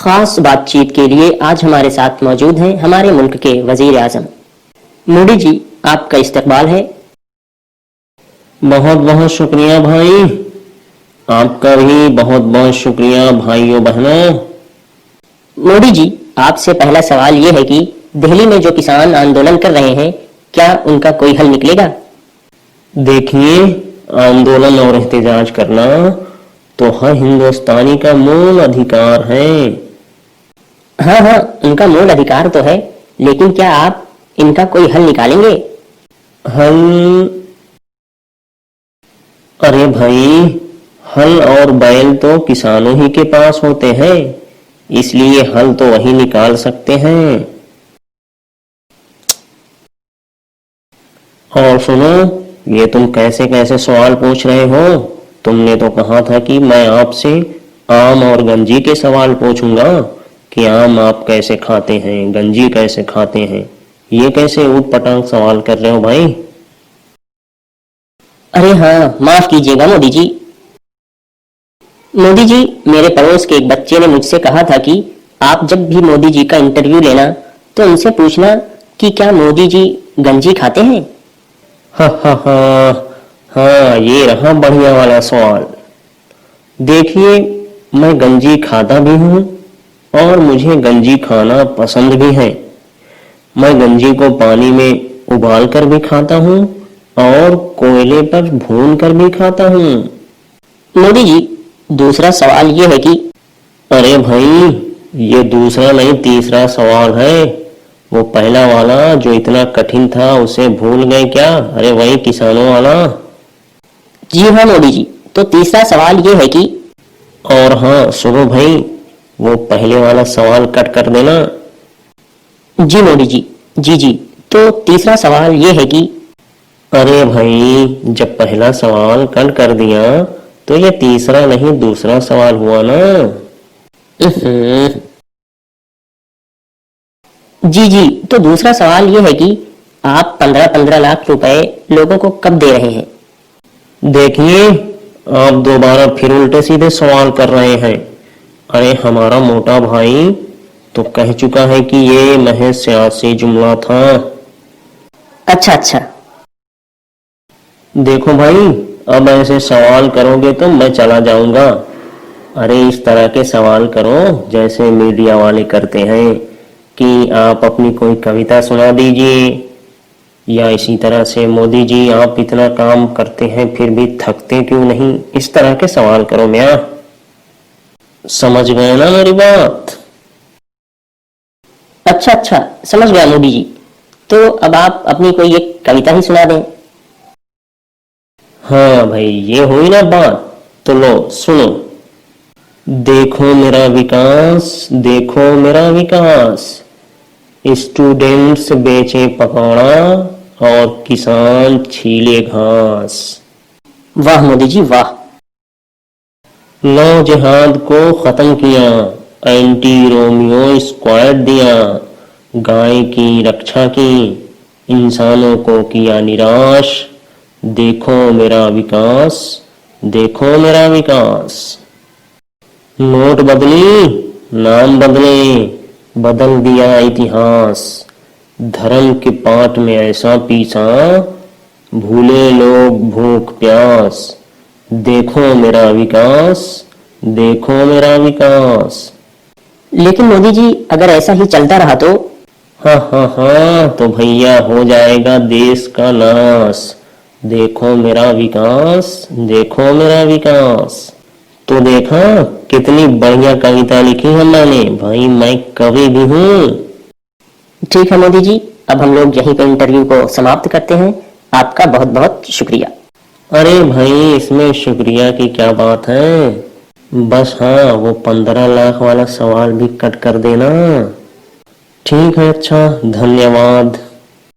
खास बातचीत के लिए आज हमारे साथ मौजूद हैं हमारे मुल्क के वजीर आजम। मोदी जी, आपका इस्तकबाल है। बहुत बहुत शुक्रिया भाई। आपका भी बहुत बहुत शुक्रिया भाइयों बहनों। मोदी जी, आपसे पहला सवाल ये है कि दिल्ली में जो किसान आंदोलन कर रहे हैं, क्या उनका कोई हल निकलेगा? देखिए, आंदोलन और एहतजाज करना तो हर हिंदुस्तानी का मूल अधिकार है। हाँ हाँ, उनका मूल अधिकार तो है, लेकिन क्या आप इनका कोई हल निकालेंगे? हल? अरे भाई, हल और बैल तो किसानों ही के पास होते हैं, इसलिए हल तो वही निकाल सकते हैं। और सुनो, ये तुम कैसे कैसे सवाल पूछ रहे हो? तुमने तो कहा था कि मैं आपसे आम और गंजी के सवाल पूछूंगा कि आम आप कैसे खाते हैं, गंजी कैसे खाते हैं। ये कैसे ऊट पटांग सवाल कर रहे हो भाई? अरे हाँ, माफ कीजिएगा मोदी जी। मोदी जी, मेरे पड़ोस के एक बच्चे ने मुझसे कहा था कि आप जब भी मोदी जी का इंटरव्यू लेना तो उनसे पूछना कि क्या मोदी जी गंजी खाते हैं। हाँ, हाँ, ये रहा बढ़िया वाला सवाल। देखिए, मैं गंजी खाता भी हूँ और मुझे गंजी खाना पसंद भी है। मैं गंजी को पानी में उबाल कर भी खाता हूँ और कोयले पर भून कर भी खाता हूँ। मोदी जी, दूसरा सवाल ये है कि अरे भाई, ये दूसरा नहीं तीसरा सवाल है। वो पहला वाला जो इतना कठिन था उसे भूल गए क्या? अरे वही किसानों वाला। जी हाँ मोदी जी, तो तीसरा सवाल ये है कि और हाँ सुनो भाई, वो पहले वाला सवाल कट कर देना। जी मोदी जी, जी, तो तीसरा सवाल ये है कि अरे भाई, जब पहला सवाल कट कर दिया तो ये तीसरा नहीं दूसरा सवाल हुआ ना। जी, तो दूसरा सवाल ये है कि आप 15-15 लाख रुपए लोगों को कब दे रहे हैं? देखिए, आप दोबारा फिर उल्टे सीधे सवाल कर रहे हैं। अरे हमारा मोटा भाई तो कह चुका है कि ये महज सियासी जुमला था। अच्छा। देखो भाई, अब ऐसे सवाल करोगे तो मैं चला जाऊंगा। अरे इस तरह के सवाल करो जैसे मीडिया वाले करते हैं कि आप अपनी कोई कविता सुना दीजिए, या इसी तरह से मोदी जी आप इतना काम करते हैं फिर भी थकते क्यों नहीं। इस तरह के सवाल करो। मियां, समझ गए ना मेरी बात? अच्छा, समझ गया मोदी जी। तो अब आप अपनी कोई एक कविता ही सुना दें। हाँ भाई, ये हुई ना बात। तो लो सुनो। देखो मेरा विकास, देखो मेरा विकास, स्टूडेंट्स बेचे पकौड़ा और किसान छीले घास। वाह मोदी जी वाह। नौ जिहाद को खत्म किया, एंटी रोमियो स्क्वाड दिया, गाय की रक्षा की, इंसानों को किया निराश। देखो मेरा विकास, देखो मेरा विकास। नोट बदली, नाम बदले, बदल दिया इतिहास। धर्म के पाट में ऐसा पीसा, भूले लोग भूख प्यास। देखो मेरा विकास, देखो मेरा विकास। लेकिन मोदी जी, अगर ऐसा ही चलता रहा तो हाँ, तो भैया हो जाएगा देश का नाश। देखो मेरा विकास, देखो मेरा विकास। तो देखा कितनी बढ़िया कविता लिखी है मैंने। भाई मैं कवि भी हूँ। ठीक है मोदी जी, अब हम लोग यहीं पे इंटरव्यू को समाप्त करते हैं। आपका बहुत बहुत शुक्रिया। अरे भाई, इसमें शुक्रिया की क्या बात है। बस हाँ, वो 15 लाख वाला सवाल भी कट कर देना। ठीक है, अच्छा, धन्यवाद।